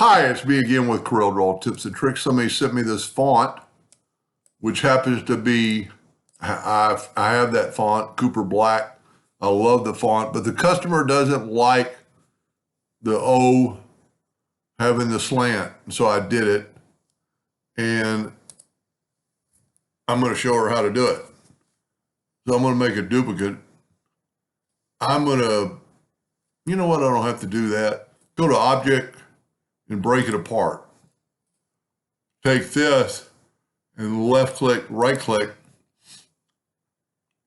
Hi, it's me again with CorelDraw Tips and Tricks. Somebody sent me this font, which happens to be, I have that font, Cooper Black. I love the font, but the customer doesn't like the O having the slant. So I did it, and I'm going to show her how to do it. So I'm going to make a duplicate. I'm going to, you know what, I don't have to do that. Go to Object and break it apart. Take this and left click, right click.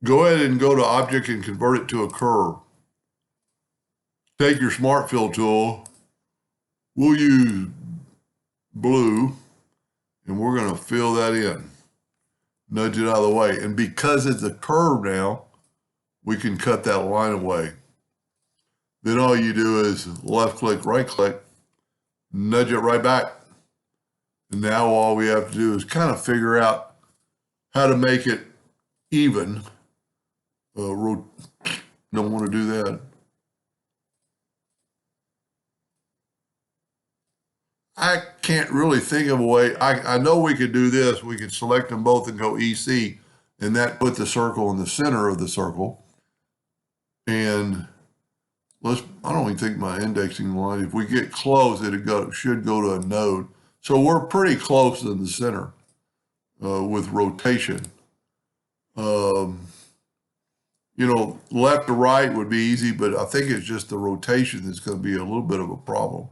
Go ahead and go to Object and convert it to a curve. Take your Smart Fill tool. We'll use blue, and we're going to fill that in. Nudge it out of the way. And because it's a curve now, we can cut that line away. Then all you do is left click, right click, nudge it right back. And now all we have to do is kind of figure out how to make it even. Don't want to do that. I can't really think of a way. I know we could do this. We could select them both and go EC, and that put the circle in the center of the circle. And I don't even think my indexing line, if we get close, it should go to a node. So we're pretty close in the center with rotation. Left to right would be easy, but I think it's just the rotation that's going to be a little bit of a problem.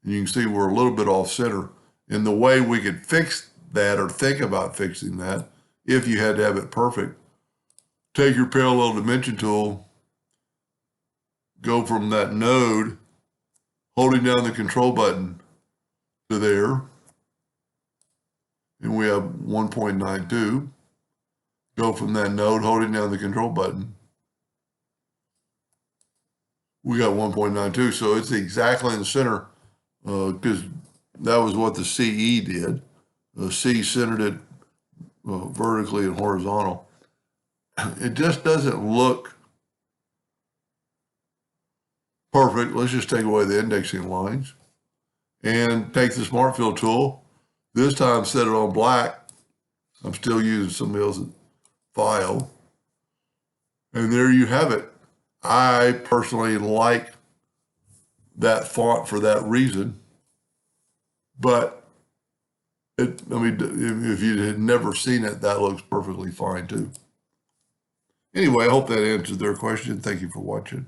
And you can see we're a little bit off center. And the way we could fix that or think about fixing that, if you had to have it perfect, take your parallel dimension tool, go from that node, holding down the control button to there, and we have 1.92. Go from that node, holding down the control button. We got 1.92, so it's exactly in the center, because that was what the CE did. The C centered it vertically and horizontal. It just doesn't look perfect. Let's just take away the indexing lines and take the Smart Fill tool. This time set it on black. I'm still using somebody else's file. And there you have it. I personally like that font for that reason. But if you had never seen it, that looks perfectly fine too. Anyway, I hope that answered their question. Thank you for watching.